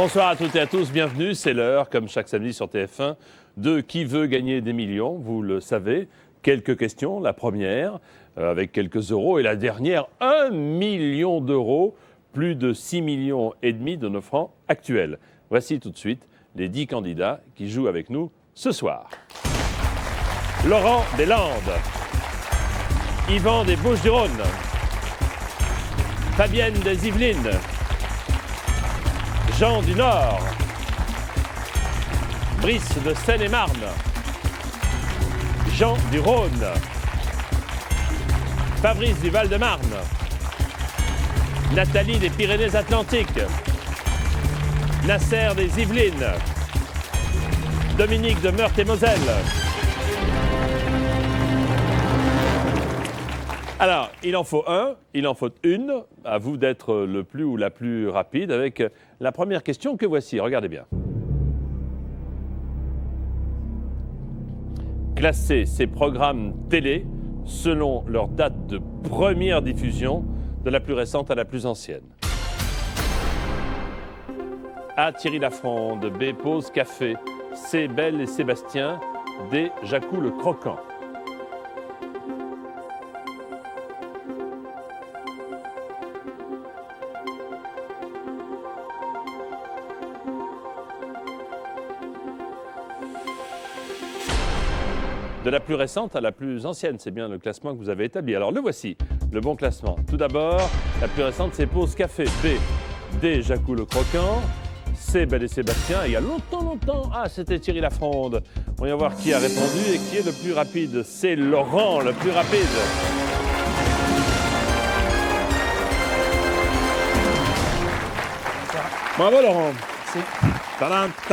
Bonsoir à toutes et à tous, bienvenue. C'est l'heure, comme chaque samedi sur TF1, de Qui veut gagner des millions. Vous le savez, quelques questions. La première, avec quelques euros, et la dernière, 1 million d'euros, plus de 6,5 millions de nos francs actuels. Voici tout de suite les 10 candidats qui jouent avec nous ce soir. Laurent des Landes, Yvan des Bouches-du-Rhône, Fabienne des Yvelines, Jean du Nord, Brice de Seine-et-Marne, Jean du Rhône, Fabrice du Val-de-Marne, Nathalie des Pyrénées-Atlantiques, Nasser des Yvelines, Dominique de Meurthe-et-Moselle. Alors, il en faut un, il en faut une. À vous d'être le plus ou la plus rapide avec la première question que voici. Regardez bien. Classer ces programmes télé selon leur date de première diffusion, de la plus récente à la plus ancienne. A. Thierry Lafronde. B. Pause Café. C. Belle et Sébastien. D. Jacou le Croquant. De la plus récente à la plus ancienne, c'est bien le classement que vous avez établi. Alors le voici, le bon classement. Tout d'abord, la plus récente, c'est Pause Café. B. D. Jacou le Croquant. C. Belle et Sébastien. Il y a longtemps, c'était Thierry Lafronde. On va voir qui a répondu et qui est le plus rapide. C'est Laurent, le plus rapide. Bravo Laurent. Allons-y.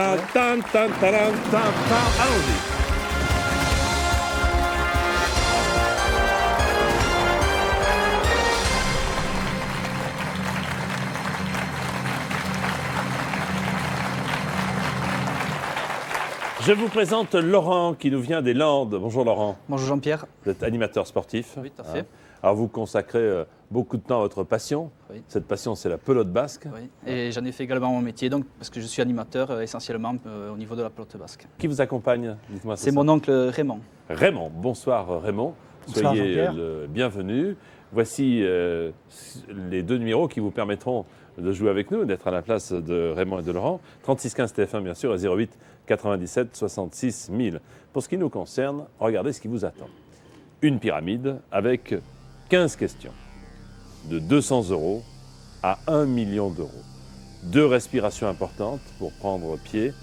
Je vous présente Laurent qui nous vient des Landes. Bonjour Laurent. Bonjour Jean-Pierre. Vous êtes animateur sportif. Oui, tout à fait. Alors vous consacrez beaucoup de temps à votre passion. Oui. Cette passion, c'est la pelote basque. Oui. Et j'en ai fait également mon métier, donc, parce que je suis animateur essentiellement au niveau de la pelote basque. Qui vous accompagne? Dites-moi. C'est mon oncle Raymond. Raymond. Bonsoir Raymond. Bonsoir, Soyez le bienvenu. Voici les deux numéros qui vous permettront de jouer avec nous, d'être à la place de Raymond et de Laurent. 3615 TF1 bien sûr et 08 97 66 000. Pour ce qui nous concerne, regardez ce qui vous attend. Une pyramide avec 15 questions, de 200 euros à 1 million d'euros. 2 respirations importantes pour prendre pied,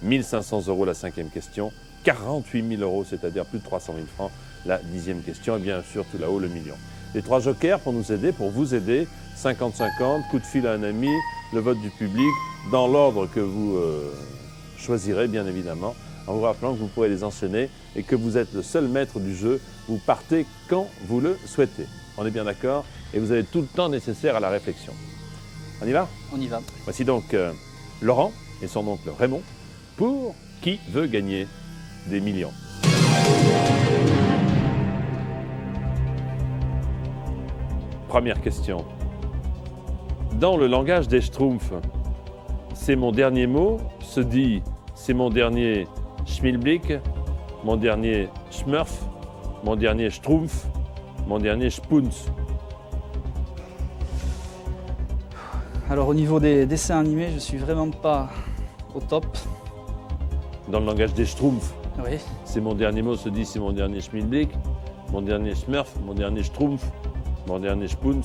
1 500 euros la 5e question, 48 000 euros, c'est-à-dire plus de 300 000 francs la 10e question, et bien sûr tout là-haut le million. Les 3 jokers pour nous aider, pour vous aider, 50-50, coup de fil à un ami, le vote du public, dans l'ordre que vous choisirez bien évidemment, en vous rappelant que vous pourrez les enchaîner et que vous êtes le seul maître du jeu, vous partez quand vous le souhaitez. On est bien d'accord? Et vous avez tout le temps nécessaire à la réflexion. On y va? On y va. Voici donc Laurent et son oncle Raymond pour Qui veut gagner des millions. Première question. Dans le langage des Schtroumpfs, c'est mon dernier mot se dit c'est mon dernier Schmilblick, mon dernier Schmurf, mon dernier Schtroumpf, mon dernier Spoons. Alors au niveau des dessins animés, je suis vraiment pas au top. Dans le langage des Schtroumpfs, Oui. c'est mon dernier mot se dit c'est mon dernier Schmilblick, mon dernier Smurf, mon dernier Schtroumpf, mon dernier Spoons.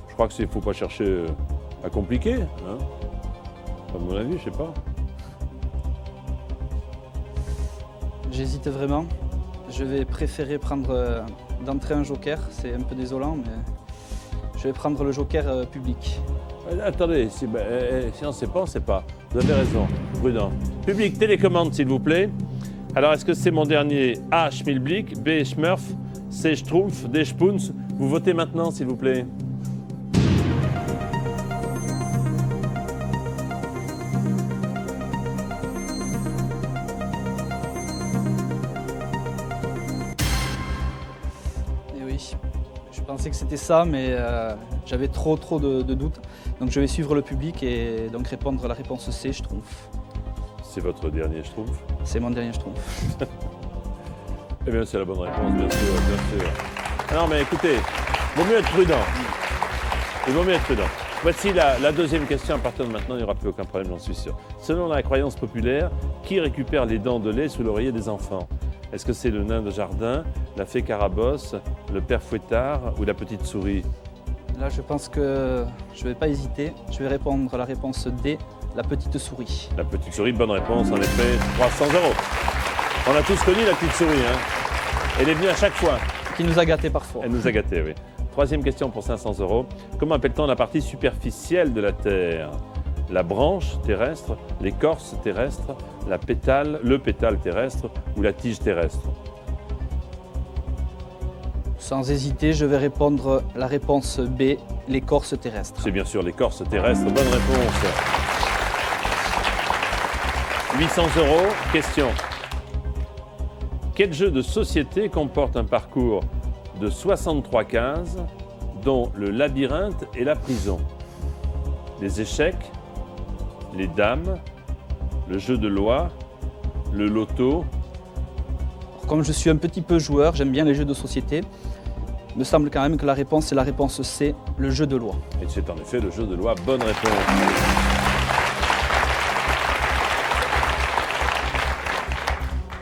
Je crois qu'il ne faut pas chercher à compliquer. Hein, à mon avis, je sais pas. J'hésite vraiment. Je vais préférer prendre d'entrée un joker. C'est un peu désolant, mais je vais prendre le joker public. Attendez, si on ne sait pas, on ne sait pas. Vous avez raison, prudent. Public, télécommande, s'il vous plaît. Alors, est-ce que c'est mon dernier A, Schmilblick, B, Schmurf, C, Schtroumpf, D, Spoons? Vous votez maintenant, s'il vous plaît. Et oui, je pensais que c'était ça, mais J'avais trop de doutes. Donc je vais suivre le public et donc répondre à la réponse C, Schtroumpf. C'est votre dernier Schtroumpf? C'est mon dernier Schtroumpf. Eh bien, c'est la bonne réponse, bien sûr, bien sûr. Non, mais écoutez, vaut mieux être prudent. Il vaut mieux être prudent. Voici la deuxième question. À partir de maintenant, il n'y aura plus aucun problème, j'en suis sûr. Selon la croyance populaire, qui récupère les dents de lait sous l'oreiller des enfants? Est-ce que c'est le nain de jardin, la fée Carabosse, le père Fouettard ou la petite souris? Là, je pense que je ne vais pas hésiter. Je vais répondre à la réponse D, la petite souris. La petite souris, bonne réponse, en effet, 300 €. On a tous connu la petite souris, hein. Elle est venue à chaque fois. Qui nous a gâtés parfois. Elle nous a gâtés, oui. Troisième question pour 500 €. Comment appelle-t-on la partie superficielle de la Terre? La branche terrestre, l'écorce terrestre, le pétale terrestre ou la tige terrestre? Sans hésiter, je vais répondre la réponse B, l'écorce terrestre. C'est bien sûr l'écorce terrestre. Bonne réponse. 800 €. Question. Quel jeu de société comporte un parcours de 63 cases, dont le labyrinthe et la prison? Les échecs, les dames, le jeu de loi, le loto. Comme je suis un petit peu joueur, j'aime bien les jeux de société. Il me semble quand même que la réponse est la réponse C, le jeu de loi. Et c'est en effet le jeu de loi. Bonne réponse.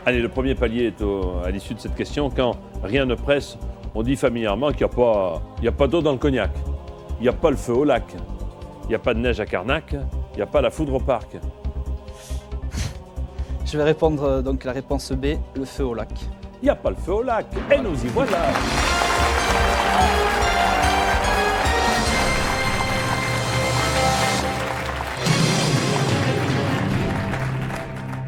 Allez, le premier palier est à l'issue de cette question. Quand rien ne presse, on dit familièrement qu'il n'y a pas d'eau dans le cognac. Il n'y a pas le feu au lac. Il n'y a pas de neige à Carnac. Il n'y a pas la foudre au parc. Je vais répondre donc la réponse B, le feu au lac. Il n'y a pas le feu au lac. Et nous y voilà.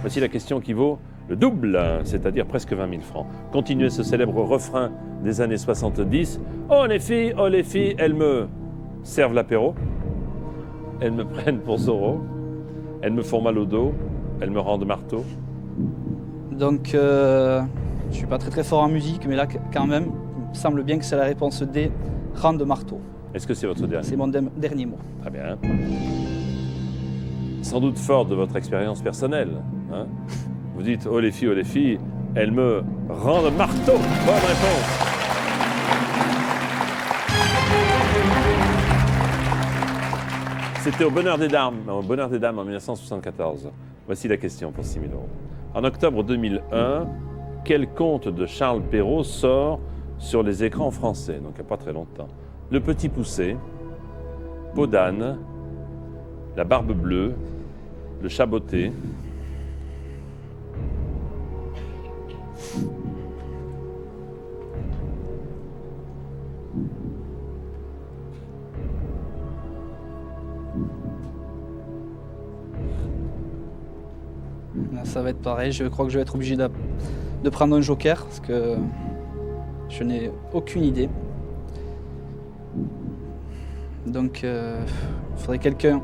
Voici la question qui vaut le double, c'est-à-dire presque 20 000 francs. Continuez ce célèbre refrain des années 70. Oh les filles, elles me servent l'apéro. Elles me prennent pour Zorro. Elles me font mal au dos. Elles me rendent marteau. Donc, je ne suis pas très fort en musique, mais là, quand même, il me semble bien que c'est la réponse D, rende marteau. Est-ce que c'est votre dernier? C'est mon dernier mot. Très bien. Sans doute fort de votre expérience personnelle. Hein, vous dites, oh les filles, elles me rendent marteau. Bonne réponse. C'était au Bonheur des Dames en 1974. Voici la question pour 6 000 €. En octobre 2001, quel conte de Charles Perrault sort sur les écrans français? Donc il n'y a pas très longtemps. Le Petit Poucet, Peau d'âne, La Barbe Bleue, Le Chaboté. Là, ça va être pareil, je crois que je vais être obligé de prendre un joker, parce que je n'ai aucune idée. Donc, il faudrait quelqu'un.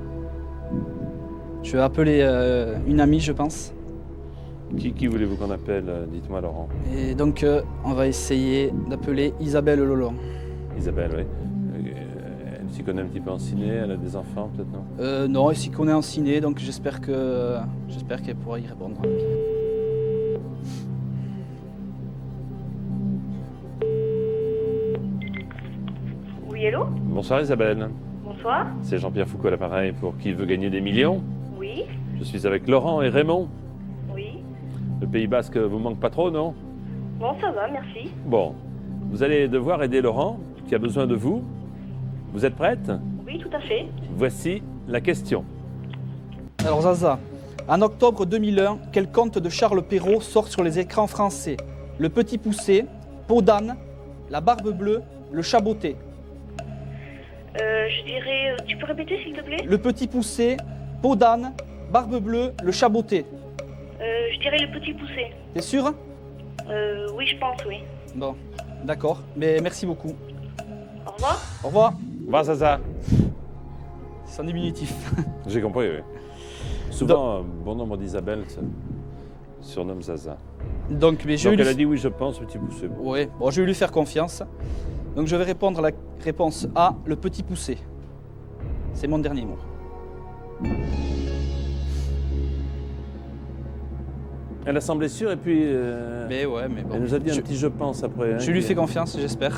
Je vais appeler une amie, je pense. Qui voulez-vous qu'on appelle? Dites-moi, Laurent. Et donc, on va essayer d'appeler Isabelle Lolon. Isabelle, oui. Elle s'y connaît un petit peu en ciné, elle a des enfants, peut-être, non? Non, elle s'y connaît en ciné, donc j'espère qu'elle pourra y répondre. Oui, allô? Bonsoir Isabelle. Bonsoir. C'est Jean-Pierre Foucault à l'appareil pour Qui veut gagner des millions. Oui, Je suis avec Laurent et Raymond. oui. Le Pays Basque vous manque pas trop, non? Bon, ça va, merci. Bon, vous allez devoir aider Laurent, qui a besoin de vous. Vous êtes prête? Oui, tout à fait. Voici la question. Alors Zaza, en octobre 2001, quel conte de Charles Perrault sort sur les écrans français? Le Petit Poucet, Peau d'âne, La Barbe Bleue, Le Chaboté. Je dirais... tu peux répéter, s'il te plaît? Le Petit Poucet, Peau d'âne, Barbe Bleue, Le Chaboté. Je dirais le Petit Poucet. T'es sûr? Oui, je pense, oui. Bon, d'accord, mais merci beaucoup. Au revoir. Au revoir. Va Zaza. C'est en diminutif. J'ai compris, oui. Souvent, un bon nombre d'Isabelle se surnomme Zaza. Donc, mais je Donc vais elle a lui... dit oui, je pense, Petit Poucet. Ouais, bon, je vais lui faire confiance. Donc je vais répondre à la réponse A, le petit poussé. C'est mon dernier mot. Elle a semblé sûre et puis Mais bon. elle nous a dit un petit je pense après. Hein, Je lui fais confiance, j'espère.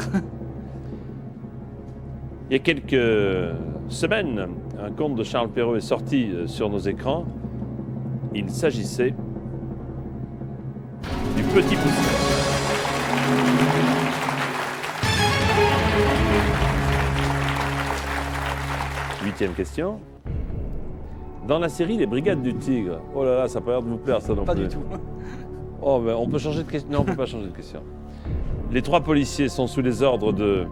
Il y a quelques semaines, un conte de Charles Perrault est sorti sur nos écrans. Il s'agissait du petit poussé. Huitième question. Dans la série Les Brigades du Tigre, oh là là, ça n'a pas l'air de vous plaire ça non Pas plus. du tout. Oh, ben, on peut changer de question. Non, on ne peut pas changer de question. Les trois policiers sont sous les ordres de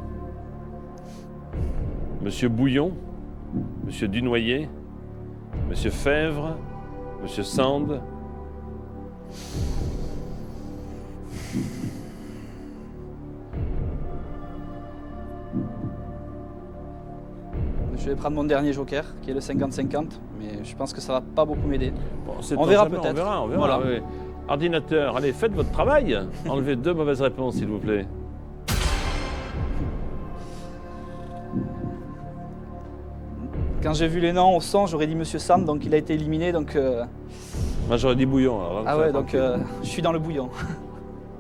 Monsieur Bouillon, Monsieur Dunoyer, Monsieur Fèvre, Monsieur Sand. Je vais prendre mon dernier joker, qui est le 50-50, mais je pense que ça va pas beaucoup m'aider. Bon, On verra jamais, peut-être. On verra. Voilà. Oui. Ordinateur, allez, faites votre travail. Enlevez 2 mauvaises réponses, s'il vous plaît. Quand j'ai vu les noms au son, j'aurais dit Monsieur Sam, donc il a été éliminé, donc... Moi, j'aurais dit Bouillon. Alors, Ah ouais, donc je suis dans le bouillon.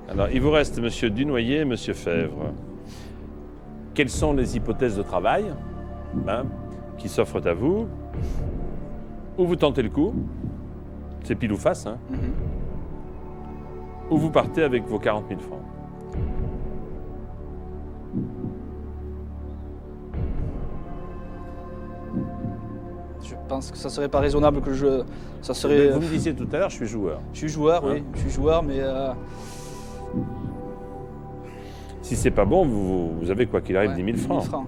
Alors, il vous reste Monsieur Dunoyer et Monsieur Fèvre. Quelles sont les hypothèses de travail qui s'offrent à vous? Ou vous tentez le coup, c'est pile ou face, hein, Mhm. ou vous partez avec vos 40 000 francs. Je pense que ça serait pas raisonnable que je... Ça Mais serait... vous me disiez tout à l'heure, je suis joueur. Je suis joueur, Hein? oui, je suis joueur, mais... Si c'est pas bon, vous avez quoi qu'il arrive ouais, 10 000 francs.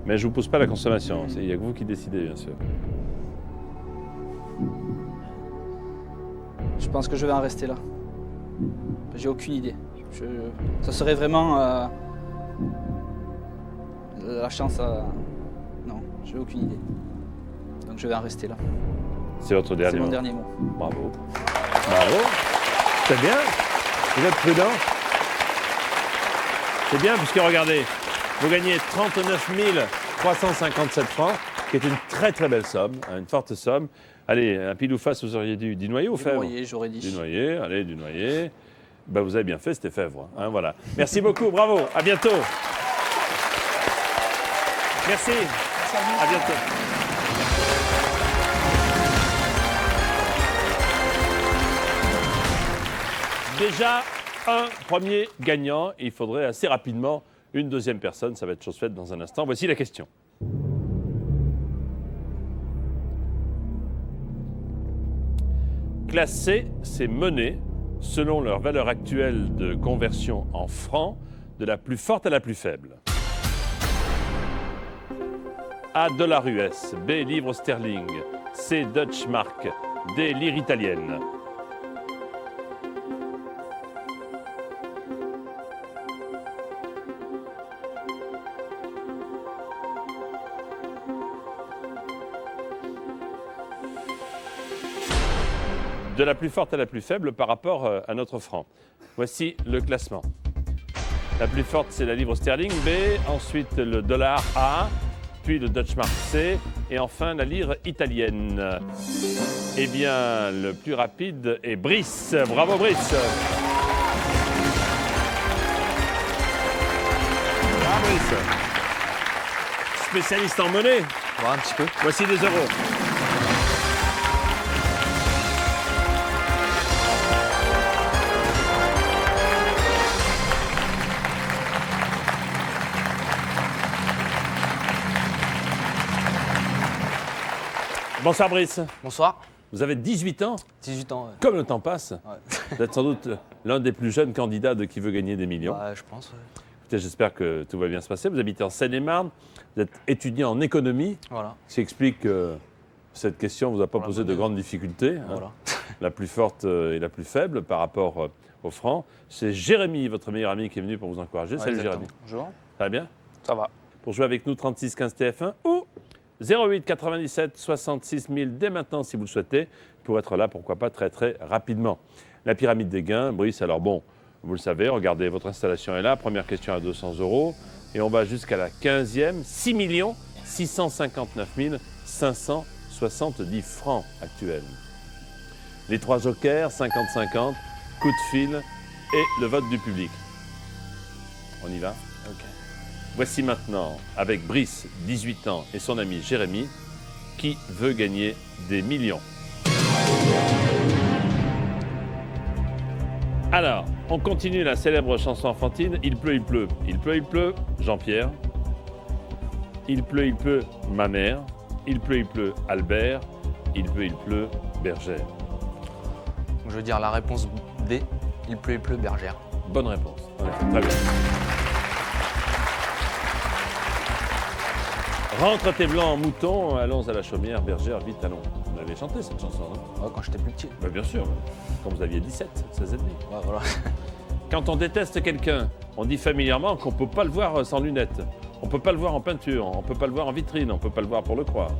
Mais je vous pose pas la consommation, il n'y a que vous qui décidez, bien sûr. Je pense que je vais en rester là. J'ai aucune idée. Ça serait vraiment la chance à... Non, j'ai aucune idée. Donc je vais en rester là. C'est votre C'est dernier mon mot. dernier mot. Bravo. Bravo. C'est bien. Vous êtes prudent. C'est bien, puisque regardez, vous gagnez 39 357 francs, qui est une très très belle somme, hein, une forte somme. Allez, un pile ou face, vous auriez dû Dunoyer ou Fèvre? Dunoyer, j'aurais dit. Dunoyer, allez, Dunoyer. Ben, vous avez bien fait, c'était Fèvre. Hein, voilà. Merci beaucoup, bravo, à bientôt. Merci, à bientôt. Déjà, un premier gagnant. Il faudrait assez rapidement une deuxième personne. Ça va être chose faite dans un instant. Voici la question. Classer ces monnaies selon leur valeur actuelle de conversion en francs, de la plus forte à la plus faible. A. Dollar US. B. Livre sterling. C. Dutch mark. D. Lire italienne. De la plus forte à la plus faible par rapport à notre franc. Voici le classement. La plus forte, c'est la livre sterling B, ensuite le dollar A, puis le Dutch mark C, et enfin la lire italienne. Eh bien, le plus rapide est Brice. Bravo Brice. Bravo Brice. Spécialiste en monnaie. Ouais, un petit peu. Voici des euros. Bonsoir Brice. Bonsoir. Vous avez 18 ans. 18 ans, ouais. Comme le temps passe. Ouais. Vous êtes sans doute l'un des plus jeunes candidats de Qui veut gagner des millions. Ouais, je pense, ouais. Écoutez, j'espère que tout va bien se passer. Vous habitez en Seine-et-Marne. Vous êtes étudiant en économie. Voilà. Ce qui explique que cette question ne vous a pas Voilà, posé de bonne grandes difficultés. Hein. Voilà. La plus forte et la plus faible par rapport au franc. C'est Jérémy, votre meilleur ami, qui est venu pour vous encourager. Ouais, Salut exactement. Jérémy. Bonjour. Ça va bien? Ça va. Pour jouer avec nous, 36 15 TF1 ou 08 97 66 000 dès maintenant si vous le souhaitez, pour être là, pourquoi pas, très très rapidement. La pyramide des gains, Brice, alors bon, vous le savez, regardez, votre installation est là. Première question à 200 € et on va jusqu'à la 15e, 6 659 570 francs actuels. Les 3 jokers, 50-50, coup de fil et le vote du public. On y va? Ok. Voici maintenant, avec Brice, 18 ans, et son ami Jérémy, qui veut gagner des millions. Alors, on continue la célèbre chanson enfantine « Il pleut, il pleut, il pleut, il pleut », Jean-Pierre. « Il pleut, ma mère ». « Il pleut, Albert ». « Il pleut, Bergère ». Donc, je veux dire la réponse D. Il pleut, bergère. Bonne réponse. En effet, très bien. Rentre tes blancs en mouton, allons à la chaumière, bergère, vite, allons. Vous l'avez chanté cette chanson, non? Ouais, quand j'étais plus petit. Bah, bien sûr, quand vous aviez 17, 16 et demi. Ouais, voilà. Quand on déteste quelqu'un, on dit familièrement qu'on ne peut pas le voir sans lunettes. On ne peut pas le voir en peinture, on ne peut pas le voir en vitrine, on ne peut pas le voir pour le croire.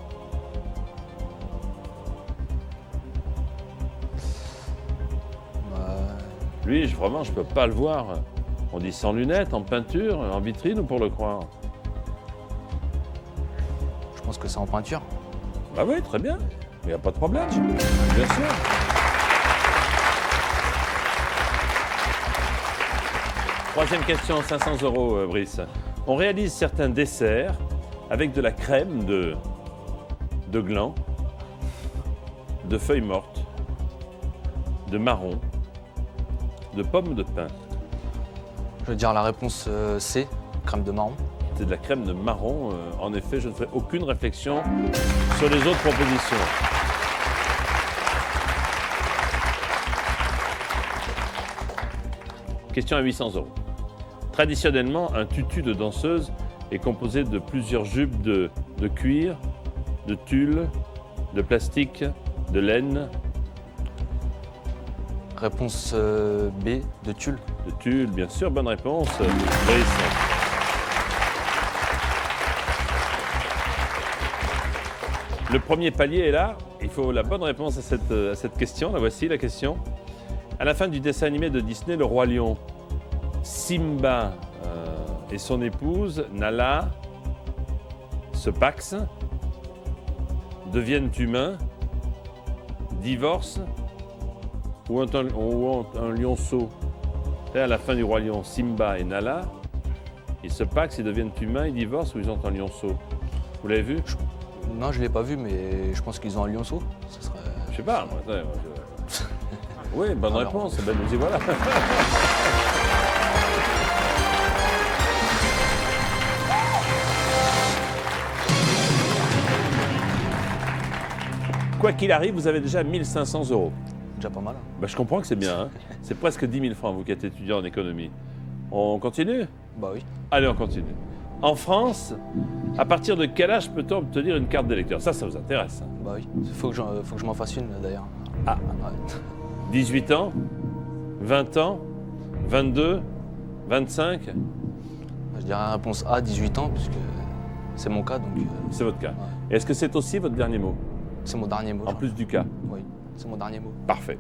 Lui, vraiment, je ne peux pas le voir. On dit sans lunettes, en peinture, en vitrine ou pour le croire? Je pense que c'est en peinture. Bah oui, très bien. Il n'y a pas de problème. Bien sûr. Troisième question, 500 €, Brice. On réalise certains desserts avec de la crème de gland, de feuilles mortes, de marron, de pommes de pin. Je veux dire la réponse C. Crème de marron. C'est de la crème de marron. En effet, je ne ferai aucune réflexion sur les autres propositions. Question à 800 €. Traditionnellement, un tutu de danseuse est composé de plusieurs jupes de cuir, de tulle, de plastique, de laine, Réponse B. De tulle. de tulle, bien sûr. Bonne réponse, Brice. Le premier palier est là. Il faut la bonne réponse à cette question. La voici, la question. À la fin du dessin animé de Disney, Le Roi Lion, Simba et son épouse, Nala, se paxent, deviennent humains, divorcent ou ont un lionceau. Et à la fin du Roi Lion, Simba et Nala, ils se paxent, ils deviennent humains, ils divorcent ou ils ont un lionceau. Vous l'avez vu? Non, je ne l'ai pas vu, mais je pense qu'ils ont un lionceau. Ce serait... Je sais pas. Moi, Oui, bonne Alors. réponse. Ben, nous y voilà. Quoi qu'il arrive, vous avez déjà 1 500 €. Déjà pas mal. Ben, je comprends que c'est bien. Hein. C'est presque 10 000 francs, vous qui êtes étudiant en économie. On continue? Bah oui. Allez, on continue. En France, à partir de quel âge peut-on obtenir une carte d'électeur? Ça vous intéresse. Hein. Bah oui. Faut que je m'en fasse une d'ailleurs. Ah. Ouais. 18 ans? 20 ans? 22? 25? Je dirais réponse A. 18 ans, puisque c'est mon cas, donc C'est votre cas. Est-ce que c'est aussi votre dernier mot? c'est mon dernier mot. En plus du cas? Oui, c'est mon dernier mot. Parfait.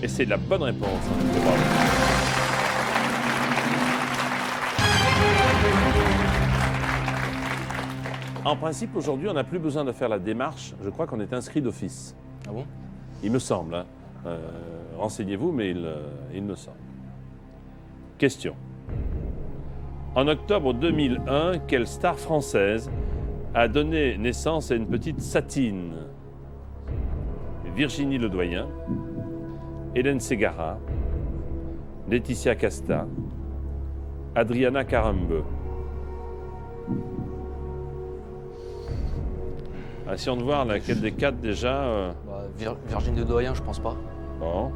Et c'est la bonne réponse. Hein. Bravo. En principe, aujourd'hui, on n'a plus besoin de faire la démarche. Je crois qu'on est inscrit d'office. Ah bon? Il me semble. Hein. Renseignez-vous, mais il me semble. Question. En octobre 2001, quelle star française a donné naissance à une petite Satine? Virginie Ledoyen, Hélène Ségara, Laetitia Casta, Adriana Carambeu. Essayons de voir laquelle des quatre déjà. Bah, Virginie Ledoyen, je pense pas. Bon,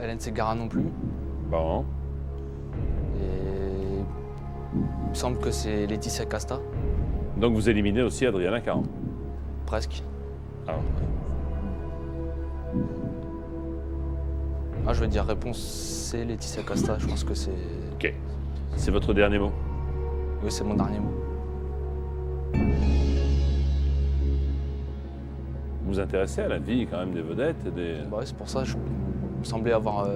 Hélène Ségara non plus. bon. Et il me semble que c'est Laetitia Casta, Donc vous éliminez aussi Adriana Carambeu. presque. Alors, Ah, je veux dire réponse C, Laetitia Casta. Je pense que c'est... ok. C'est votre dernier mot? Oui, c'est mon dernier mot. Vous vous intéressez à la vie quand même des vedettes et des... Bah ouais, c'est pour ça que il me semblait avoir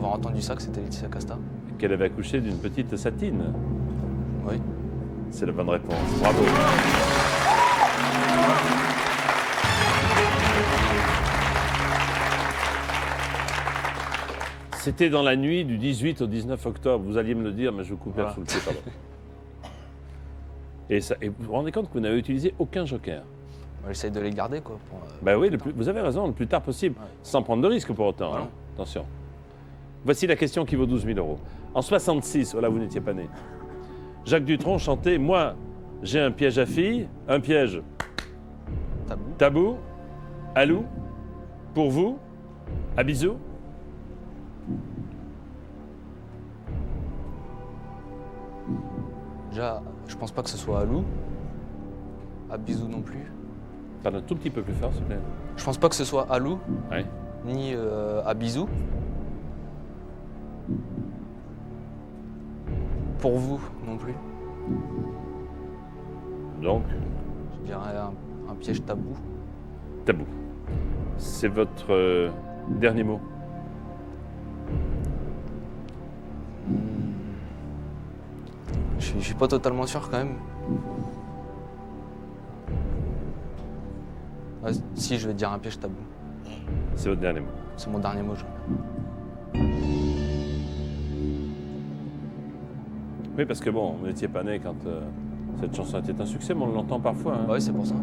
entendu ça, que c'était Laetitia Casta. qu'elle avait accouché d'une petite Satine. Oui. C'est la bonne réponse. Bravo. C'était dans la nuit du 18 au 19 octobre. Vous alliez me le dire, mais je vous coupe Voilà. sous le pied, pardon. Et vous vous rendez compte que vous n'avez utilisé aucun joker. J'essaye de les garder, quoi. Ben oui, vous avez raison, le plus tard possible, Ouais. sans prendre de risque pour autant. Voilà. Hein. Attention. Voici la question qui vaut 12 000 euros. En 66, voilà, vous n'étiez pas né. Jacques Dutronc chantait « Moi, j'ai un piège à filles, un piège Tabou. tabou, à loup, pour vous, à bisous ». Déjà, je pense pas que ce soit à Lou. À Bisou non plus. Parle un tout petit peu plus fort, s'il vous plaît. Je pense pas que ce soit à Lou, Oui. ni à Bisou. Pour vous non plus. Donc, Je dirais un piège tabou. tabou. C'est votre dernier mot. Je suis pas totalement sûr quand même. Ouais, si, je vais dire un piège tabou. C'est votre dernier mot. C'est mon dernier mot. Oui, parce que bon, vous n'étiez pas né quand cette chanson était un succès, mais on l'entend parfois. Hein. Bah oui, c'est pour ça.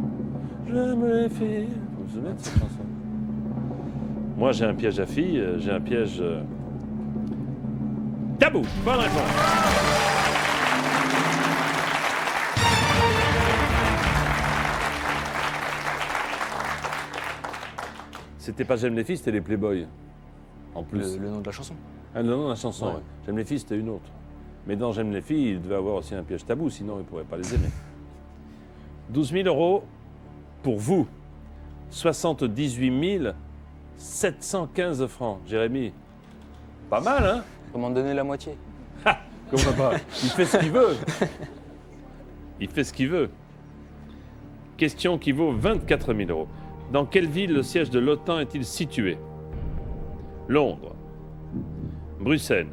J'aime les filles. Vous vous souvenez de cette chanson? Moi, j'ai un piège à filles, j'ai un piège... Tabou. Bonne réponse. C'était pas J'aime les filles, c'était les Playboys. En plus. Le nom de la chanson. Ah, le nom de la chanson, Ouais. ouais. J'aime les filles, c'était une autre. Mais dans J'aime les filles, il devait avoir aussi un piège tabou, sinon il ne pourrait pas les aimer. 12 000 euros pour vous. 78 715 francs. Jérémy, pas mal, hein? Faut m'en donner la moitié. Comment pas? Il fait ce qu'il veut. Il fait ce qu'il veut. Question qui vaut 24 000 euros. Dans quelle ville le siège de l'OTAN est-il situé? Londres, Bruxelles,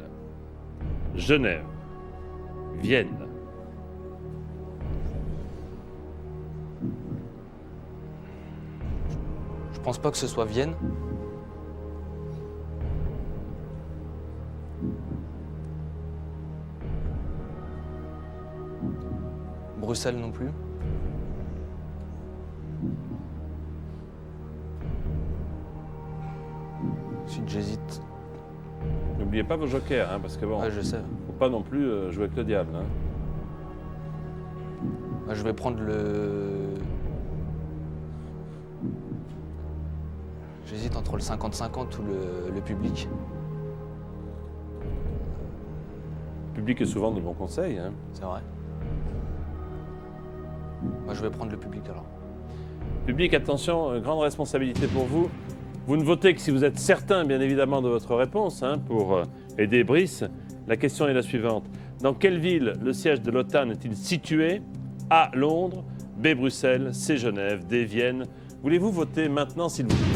Genève, Vienne. Je pense pas que ce soit Vienne. Bruxelles non plus. Ensuite, j'hésite. N'oubliez pas vos jokers, hein, parce que bon, Ouais, je sais. faut pas non plus jouer avec le diable. Hein. Je vais prendre le. J'hésite entre le 50-50 ou le public. Le public est souvent de bons conseils. Hein. C'est vrai. Moi, je vais prendre le public alors. Public, attention, grande responsabilité pour vous. Vous ne votez que si vous êtes certain, bien évidemment, de votre réponse, hein, pour aider Brice. La question est la suivante. Dans quelle ville le siège de l'OTAN est-il situé? A. Londres, B. Bruxelles, C. Genève, D. Vienne. Voulez-vous voter maintenant, s'il vous plaît?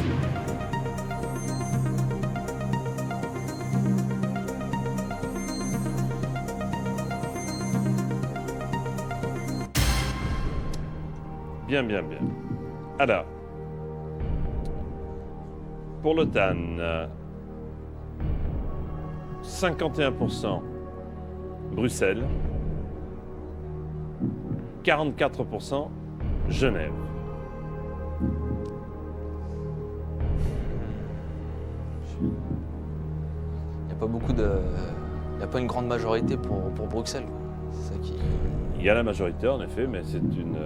Bien, bien, bien. Alors, pour l'OTAN, 51% Bruxelles, 44% Genève. Il n'y a pas beaucoup de. Il n'y a pas une grande majorité pour Bruxelles. C'est ça qui. Il y a la majorité, en effet, mais c'est une...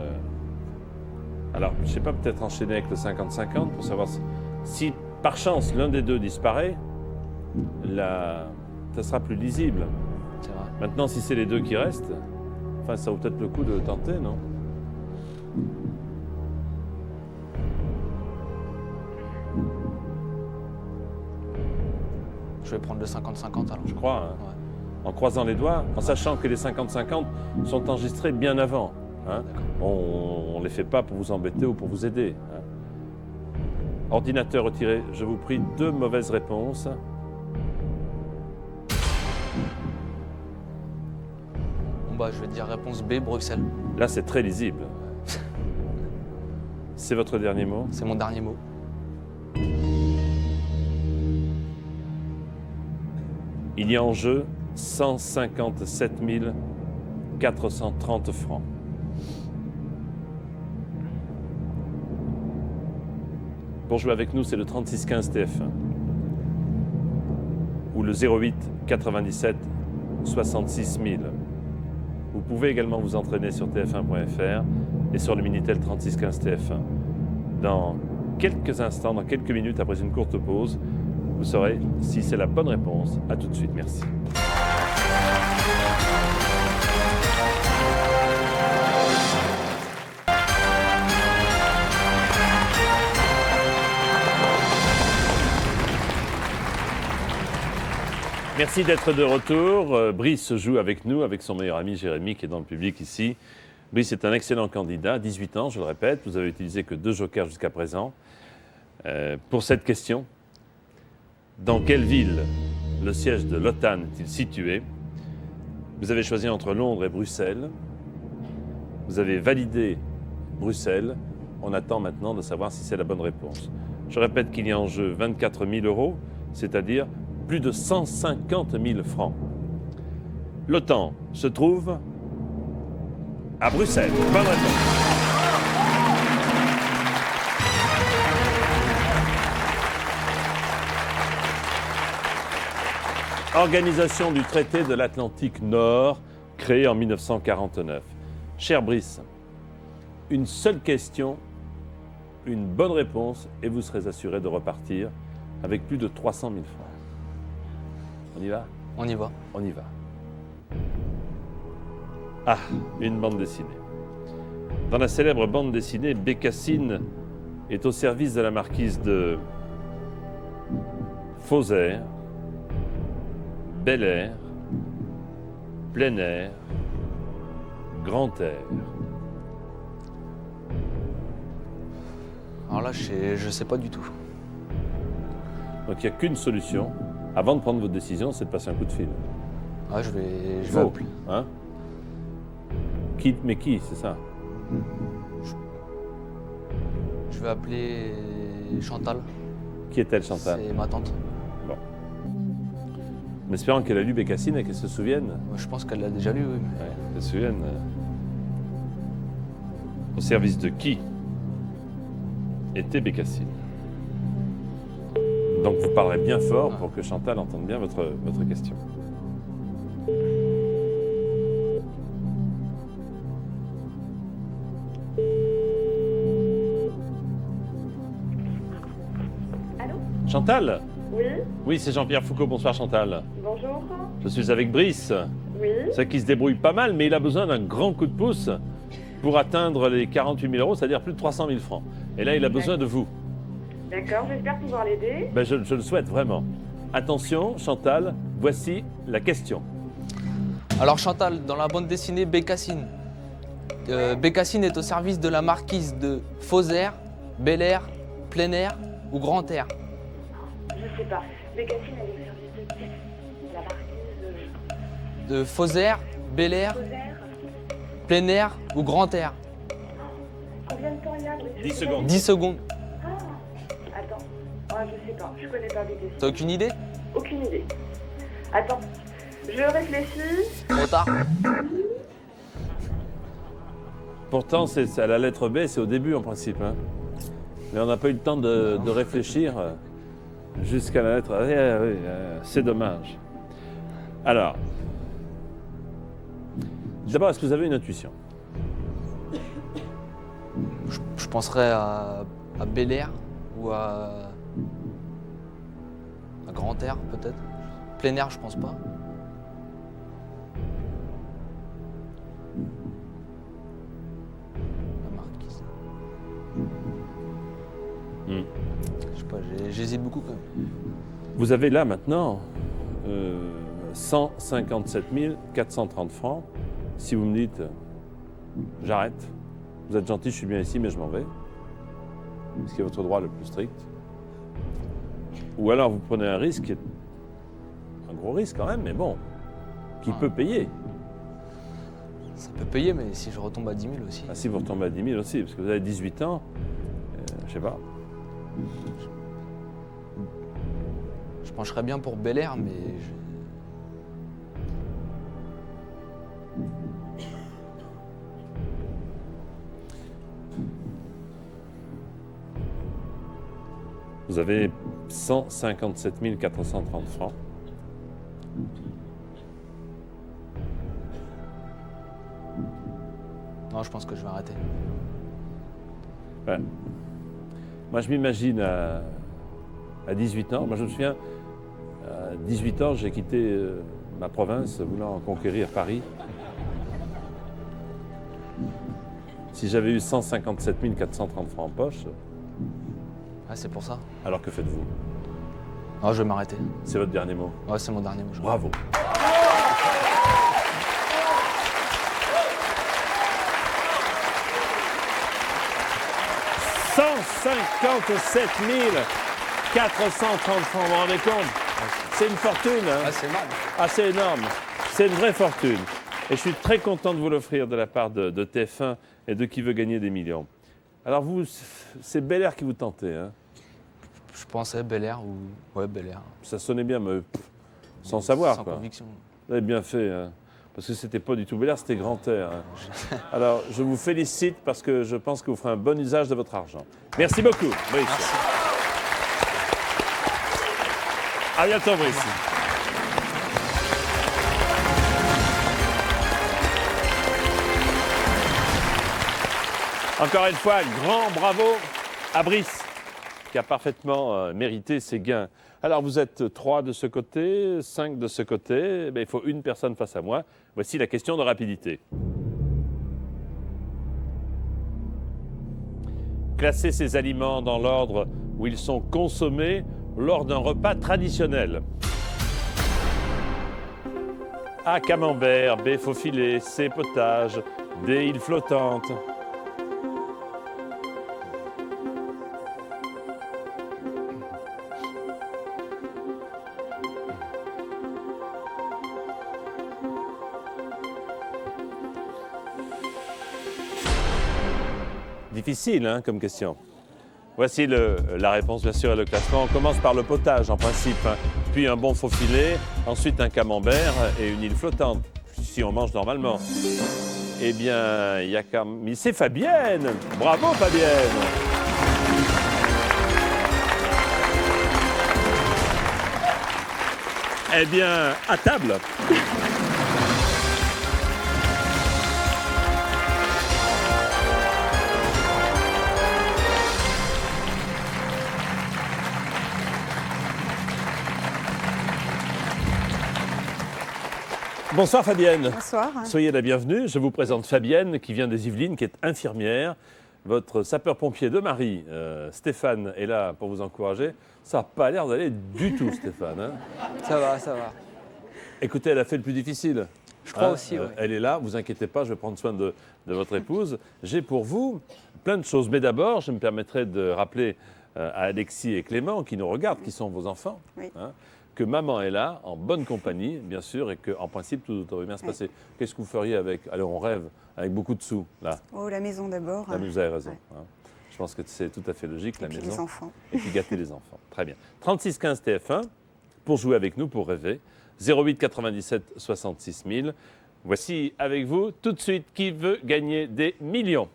Alors, je ne sais pas, peut-être enchaîner avec le 50-50 pour savoir si par chance, l'un des deux disparaît, ça sera plus lisible. C'est vrai. Maintenant, si c'est les deux qui restent, enfin, ça vaut peut-être le coup de tenter, non? Je vais prendre le 50-50 alors. Je crois. Hein. Ouais. en croisant les doigts, en sachant que les 50-50 sont enregistrés bien avant. Hein. On ne les fait pas pour vous embêter ou pour vous aider. Hein. Ordinateur retiré, je vous prie, 2 mauvaises réponses. Bon bah je vais dire réponse B, Bruxelles. Là, c'est très lisible. C'est votre dernier mot? C'est mon dernier mot. Il y a en jeu 157 430 francs. Pour jouer avec nous, c'est le 3615 TF1 ou le 08 97 66 000. Vous pouvez également vous entraîner sur tf1.fr et sur le Minitel 3615 TF1. Dans quelques instants, dans quelques minutes après une courte pause, vous saurez si c'est la bonne réponse. À tout de suite, merci. Merci d'être de retour. Brice joue avec nous, avec son meilleur ami Jérémy qui est dans le public ici. Brice est un excellent candidat, 18 ans, je le répète. Vous avez utilisé que 2 jokers jusqu'à présent. Pour cette question, dans quelle ville le siège de l'OTAN est-il situé? Vous avez choisi entre Londres et Bruxelles. Vous avez validé Bruxelles. On attend maintenant de savoir si c'est la bonne réponse. Je répète qu'il y a en jeu 24 000 €, c'est-à-dire plus de 150 000 francs. L'OTAN se trouve à Bruxelles. Bonne réponse. Organisation du traité de l'Atlantique Nord, créée en 1949. Cher Brice, une seule question, une bonne réponse et vous serez assuré de repartir avec plus de 300 000 francs. On y va? On y va. On y va. Ah, une bande dessinée. Dans la célèbre bande dessinée, Bécassine est au service de la marquise de Fauzer, Bel Air, Plein Air, Grand Air. Alors là, je sais pas du tout. Donc il n'y a qu'une solution. Avant de prendre votre décision, c'est de passer un coup de fil. Ah, je vais Faut, appeler. hein? Mais qui, c'est ça? Je vais appeler Chantal. Qui est-elle, Chantal? C'est ma tante. Bon. En espérant qu'elle a lu Bécassine et qu'elle se souvienne. Moi, je pense qu'elle l'a déjà lu, oui. Ouais, qu'elle se souvienne. Au service de qui était Bécassine? Donc vous parlerez bien fort pour que Chantal entende bien votre question. Allô? Chantal? Oui, Oui, c'est Jean-Pierre Foucault. Bonsoir Chantal. bonjour. Je suis avec Brice. Oui, C'est qui se débrouille pas mal, mais il a besoin d'un grand coup de pouce pour atteindre les 48 000 €, c'est-à-dire plus de 300 000 francs. Et là, il a besoin de vous. d'accord, j'espère pouvoir l'aider. Ben, je le souhaite vraiment. Attention, Chantal, voici la question. Alors Chantal, dans la bande dessinée Bécassine, Bécassine est au service de la marquise de Fauzer, Bel Air, Plein Air ou Grand Air. Je sais pas. Bécassine, elle est au service de qui? La marquise De Fauzer, Bel Air, de Fauzer. Plein Air ou Grand Air. Combien de temps il y a? 10 secondes. 10 secondes. Ah, attends. Ah, je sais pas. Je connais pas Bécassine. T'as aucune idée? Aucune idée. Attends. Je réfléchis. Trop tard. Pourtant, c'est à la lettre B, c'est au début en principe. Hein. Mais on n'a pas eu le temps de réfléchir jusqu'à la lettre A. Oui, c'est dommage. Alors, d'abord, est-ce que vous avez une intuition? Je penserais à Bel Air ou à Grand Air peut-être. Plein Air, je pense pas. La marquise. Je sais pas, j'hésite beaucoup quand même. Vous avez là maintenant 157 430 francs. Si vous me dites, j'arrête, vous êtes gentil, je suis bien ici, mais je m'en vais. Ce qui est votre droit le plus strict. Ou alors vous prenez un risque, qui est un gros risque quand même, mais bon, qui peut payer. Ça peut payer, mais si je retombe à 10 000 aussi. Ah, si vous retombez à 10 000 aussi, parce que vous avez 18 ans, je sais pas. Je pencherais bien pour Bel Air, mais Vous avez 157 430 francs. non, je pense que je vais arrêter. Ouais. Moi, je m'imagine à 18 ans. Moi, je me souviens, à 18 ans, j'ai quitté ma province, voulant conquérir Paris. Si j'avais eu 157 430 francs en poche, Ouais, c'est pour ça. alors que faites-vous? Non, je vais m'arrêter. C'est votre dernier mot. Ouais, c'est mon dernier mot. je crois. Bravo. « 157 430 francs, vous vous rendez compte? C'est une fortune, hein? Ah, c'est énorme. Ah, c'est énorme. C'est une vraie fortune. Et je suis très content de vous l'offrir de la part de TF1 et de Qui veut gagner des millions. Alors vous, c'est Bel Air qui vous tentez, hein? Je pensais Bel Air ou... Ouais, Bel Air. Ça sonnait bien, mais sans savoir, Sans quoi. conviction. Vous avez bien fait, hein, parce que c'était pas du tout Bel Air, c'était Grand Air. Hein. Alors, je vous félicite parce que je pense que vous ferez un bon usage de votre argent. Merci beaucoup, Brice. Merci. À bientôt, Brice. Encore une fois, grand bravo à Brice, qui a parfaitement mérité ses gains. Alors, vous êtes 3 de ce côté, 5 de ce côté. Eh bien, il faut une personne face à moi. Voici la question de rapidité. Classez ces aliments dans l'ordre où ils sont consommés lors d'un repas traditionnel. A. Camembert. B. Faux filet. C. Potage. D. Île flottante. Difficile, hein, comme question. Voici la réponse, bien sûr, et le classement. On commence par le potage, en principe, hein, puis un bon faux filet, ensuite un camembert et une île flottante, si on mange normalement. Eh bien, il y a mais c'est Fabienne. Bravo, Fabienne. Eh bien, à table. Bonsoir Fabienne. Bonsoir. Soyez la bienvenue. Je vous présente Fabienne qui vient des Yvelines, qui est infirmière. Votre sapeur-pompier de mari, Stéphane, est là pour vous encourager. Ça n'a pas l'air d'aller du tout, Stéphane. Hein. Ça va, ça va. Écoutez, elle a fait le plus difficile. Je crois aussi, ouais. Elle est là, vous inquiétez pas, je vais prendre soin de votre épouse. J'ai pour vous plein de choses. Mais d'abord, je me permettrai de rappeler à Alexis et Clément, qui nous regardent, qui sont vos enfants, Oui. hein, que maman est là, en bonne compagnie, bien sûr, et qu'en principe, tout devrait bien se Oui. passer. Qu'est-ce que vous feriez avec, allez, on rêve, avec beaucoup de sous, là? Oh, la maison d'abord. Là, vous avez raison. Ouais. Hein. Je pense que c'est tout à fait logique, Et la puis maison. les enfants. Et puis gâter les enfants. Très bien. 36 15 TF1, pour jouer avec nous, pour rêver. 08 97 66 000. Voici avec vous, tout de suite, qui veut gagner des millions?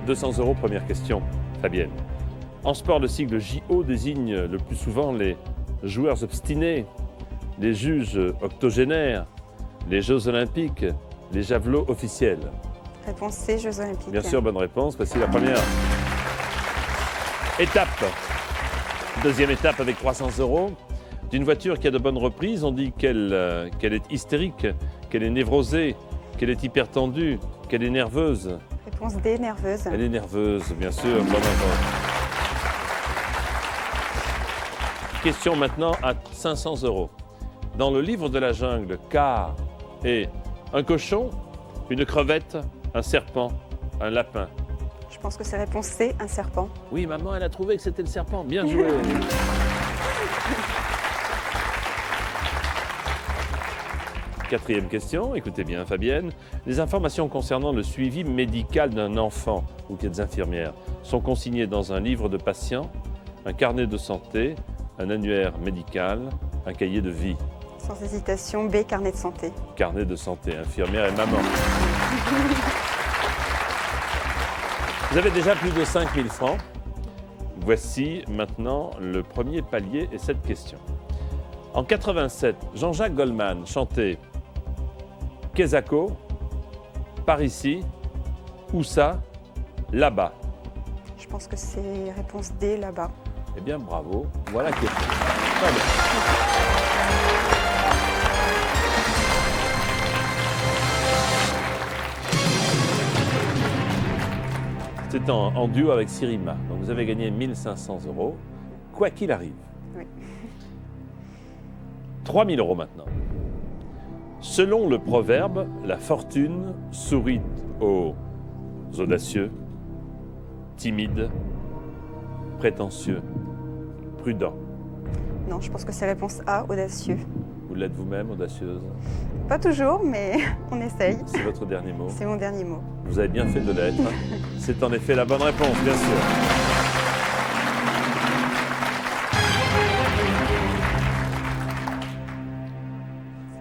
200 €, première question. Fabienne. En sport, le sigle JO désigne le plus souvent les joueurs obstinés, les juges octogénaires, les Jeux Olympiques, les javelots officiels. Réponse C, Jeux Olympiques. Bien sûr, bonne réponse. Voici la première étape. Deuxième étape avec 300 €. D'une voiture qui a de bonnes reprises, on dit qu'elle est hystérique, qu'elle est névrosée, qu'elle est hypertendue, qu'elle est nerveuse. Réponse D, nerveuse. Elle est nerveuse, bien sûr. Bonne réponse. question maintenant à 500 €. Dans le livre de la jungle, car est un cochon, une crevette, un serpent, un lapin. Je pense que c'est réponse C, un serpent. Oui, maman, elle a trouvé que c'était le serpent. Bien joué. Quatrième question, écoutez bien Fabienne. Les informations concernant le suivi médical d'un enfant, ou qui êtes infirmière, sont consignées dans un livre de patient, un carnet de santé, un annuaire médical, un cahier de vie. Sans hésitation, B, carnet de santé. Carnet de santé, infirmière et maman. Vous avez déjà plus de 5 000 francs. Voici maintenant le premier palier et cette question. En 87, Jean-Jacques Goldman chantait Quesaco, par ici, où ça, là-bas. Je pense que c'est réponse D, là-bas. Eh bien, bravo. Voilà qui est fait. Très bien. C'est en duo avec Sirima. Donc vous avez gagné 1 500 €, quoi qu'il arrive. Oui. 3 000 € maintenant. Selon le proverbe, la fortune sourit aux audacieux, timides, prétentieux, prudents. Non, je pense que c'est réponse A, audacieux. Vous l'êtes vous-même, audacieuse? Pas toujours, mais on essaye. C'est votre dernier mot. C'est mon dernier mot. Vous avez bien fait de l'être. C'est en effet la bonne réponse, bien sûr.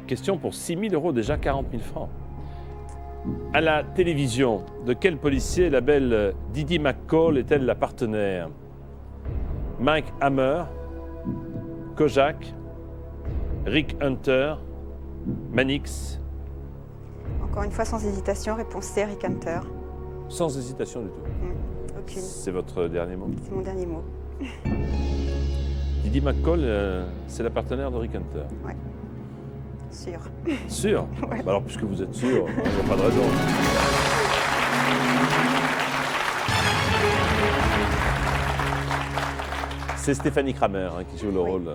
Question pour 6 000 €, déjà 40 000 francs. À la télévision, de quel policier la belle Didi McCall est-elle la partenaire? Mike Hammer, Kojak, Rick Hunter, Mannix. Encore une fois, sans hésitation, réponse C, Rick Hunter. Sans hésitation du tout. Aucune. C'est votre dernier mot. C'est mon dernier mot. Didi McCall, c'est la partenaire de Rick Hunter. Sûr. Sûr? Ouais. Bah alors, puisque vous êtes sûr, il n'y a pas de raison. C'est Stéphanie Kramer qui joue le Oui. rôle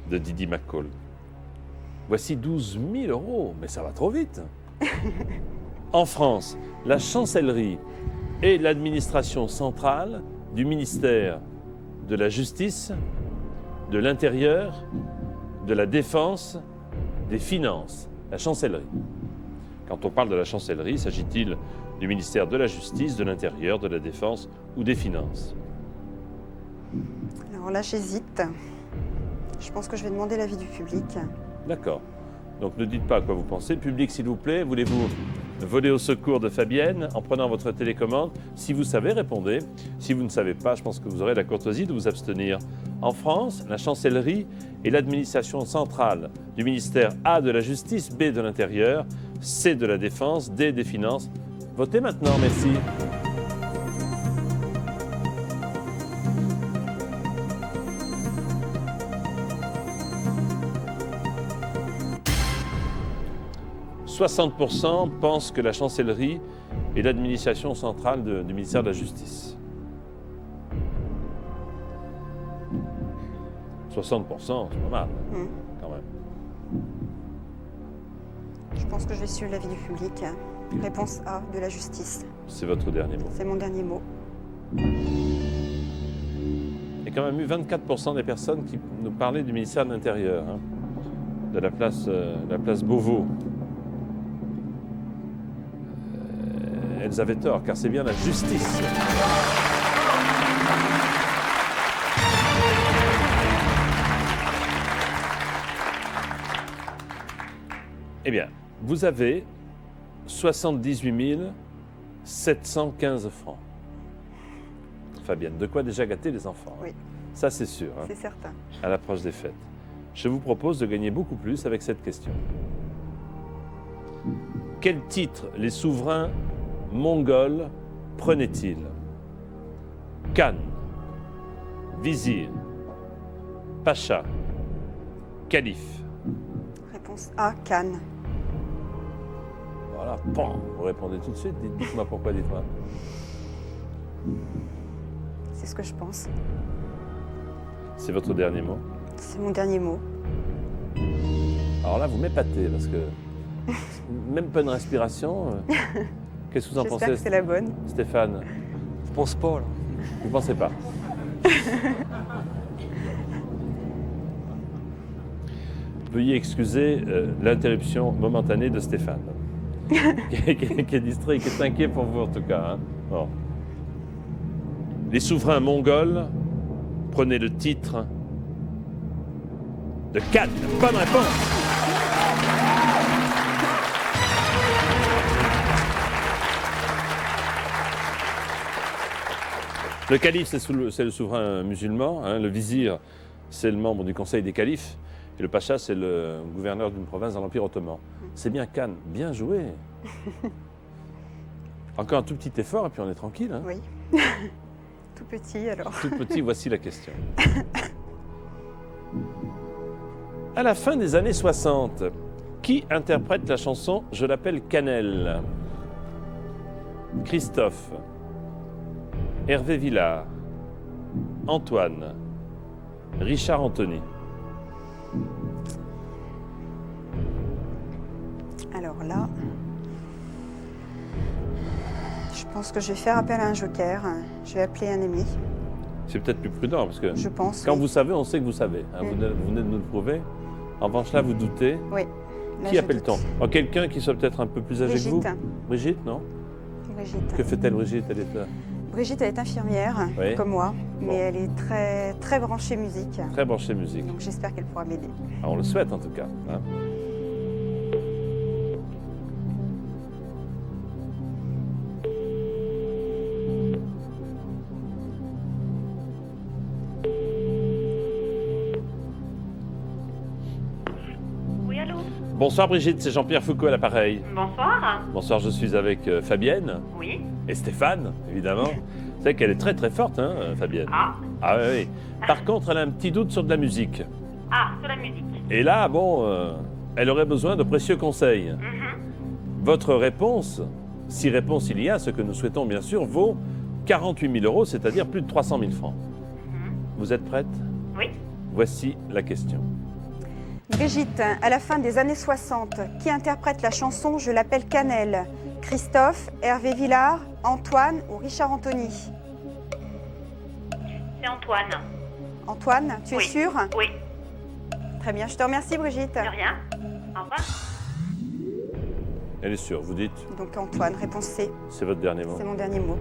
de Didi McCall. Voici 12 000 €, mais ça va trop vite. En France, la chancellerie est l'administration centrale du ministère de la Justice, de l'Intérieur, de la Défense, des Finances. La chancellerie. Quand on parle de la chancellerie, s'agit-il du ministère de la Justice, de l'Intérieur, de la Défense ou des Finances? Alors là, j'hésite. Je pense que je vais demander l'avis du public. D'accord. Donc ne dites pas à quoi vous pensez. Public, s'il vous plaît, voulez-vous voler au secours de Fabienne en prenant votre télécommande? Si vous savez, répondez. Si vous ne savez pas, je pense que vous aurez la courtoisie de vous abstenir. En France, la chancellerie est l'administration centrale du ministère A de la Justice, B de l'Intérieur, C de la Défense, D des Finances. Votez maintenant, merci. « 60% pensent que la chancellerie est l'administration centrale du ministère de la Justice. 60%, c'est pas mal, quand même. Je pense que je vais suivre l'avis du public. Réponse A, de la justice. C'est votre dernier mot. C'est mon dernier mot. Il y a quand même eu 24% des personnes qui nous parlaient du ministère de l'Intérieur, hein, de la place Beauvau. Elles avaient tort, car c'est bien la justice. Eh bien, vous avez 78 715 francs. Fabienne, de quoi déjà gâter les enfants. Oui. Hein. Ça, c'est sûr, hein, C'est certain. à l'approche des fêtes. Je vous propose de gagner beaucoup plus avec cette question. Quel titre les souverains mongols prenaient-ils? Khan, vizir, pacha, calife. Réponse A, Cannes. Voilà, bon, vous répondez tout de suite. Dites-moi pourquoi, dites-moi. C'est ce que je pense. C'est votre dernier mot. C'est mon dernier mot. Alors là, vous m'épatez parce que même pas une respiration. Qu'est-ce que vous en J'espère pensez, que c'est la bonne. Stéphane? Je pense pas, là. Vous ne pensez pas? Veuillez excuser l'interruption momentanée de Stéphane, qui est distrait, qui est inquiet pour vous en tout cas. Hein. Bon. Les souverains mongols prenaient le titre de Khan. Bonne réponse. Le calife, c'est le souverain musulman. Hein. Le vizir, c'est le membre du conseil des califes. Et le pacha, c'est le gouverneur d'une province dans l'Empire ottoman. C'est bien Khan. Bien joué. Encore un tout petit effort et puis on est tranquille. Hein. Oui. Tout petit alors. Tout petit, voici la question. À la fin des années 60, qui interprète la chanson « Je l'appelle Cannelle » ? Christophe, Hervé Villard, Antoine, Richard Anthony. Alors là, je pense que je vais faire appel à un joker. Je vais appeler un ami. C'est peut-être plus prudent parce que Je pense. quand oui. vous savez, on sait que vous savez. Hein. Vous venez de nous le prouver. En revanche, là, vous doutez. Oui. Là, Qui je appelle-t-on? doute. Oh, quelqu'un qui soit peut-être un peu plus âgé que vous? Brigitte. Brigitte, non? Brigitte. Que fait-elle, Brigitte? Elle est... Brigitte, elle est infirmière, Oui. comme moi, mais Bon. elle est très, très branchée musique. très branchée musique. Donc j'espère qu'elle pourra m'aider. Ah, on le souhaite en tout cas. Hein. Oui, allô? Bonsoir Brigitte, c'est Jean-Pierre Foucault à l'appareil. Bonsoir. Bonsoir, je suis avec Fabienne Oui. et Stéphane, évidemment. Vous savez qu'elle est très très forte, hein, Fabienne. Ah. Ah oui, oui. Par contre, elle a un petit doute sur de la musique. Ah, sur la musique. Et là, bon, elle aurait besoin de précieux conseils. Votre réponse, si réponse il y a, ce que nous souhaitons bien sûr, vaut 48 000 €, c'est-à-dire plus de 300 000 francs. Vous êtes prête? Oui. Voici la question. Brigitte, à la fin des années 60, qui interprète la chanson Je l'appelle Cannelle? Christophe, Hervé Villard, Antoine ou Richard Anthony? C'est Antoine. Antoine, tu es Oui. sûr? Oui. Très bien, je te remercie Brigitte. De rien. Au revoir. Elle est sûre, vous dites, Donc Antoine, réponse C, c'est votre dernier mot. c'est mon dernier mot.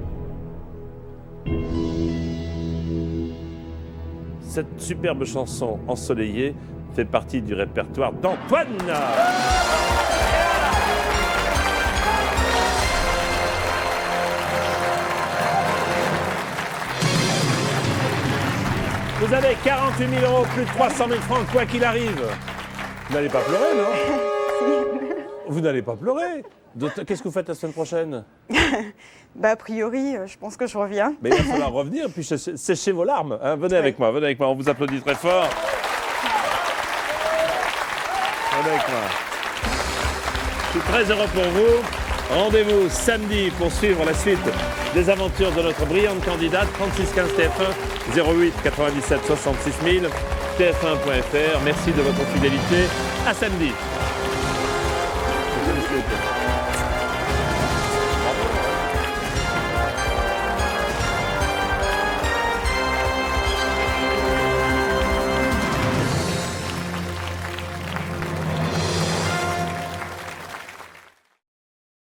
Cette superbe chanson ensoleillée fait partie du répertoire d'Antoine. Vous avez 48 000 €, plus de 300 000 francs, quoi qu'il arrive. Vous n'allez pas pleurer, non? Vous n'allez pas pleurer. Qu'est-ce que vous faites la semaine prochaine? Bah a priori, je pense que je reviens. Mais il va falloir revenir, puis sécher vos larmes. Hein. Venez avec moi, on vous applaudit très fort. Venez avec moi. Je suis très heureux pour vous. Rendez-vous samedi pour suivre la suite des aventures de notre brillante candidate, 36 15 TF1, 08 97 66 000, TF1.fr. Merci de votre fidélité. À samedi.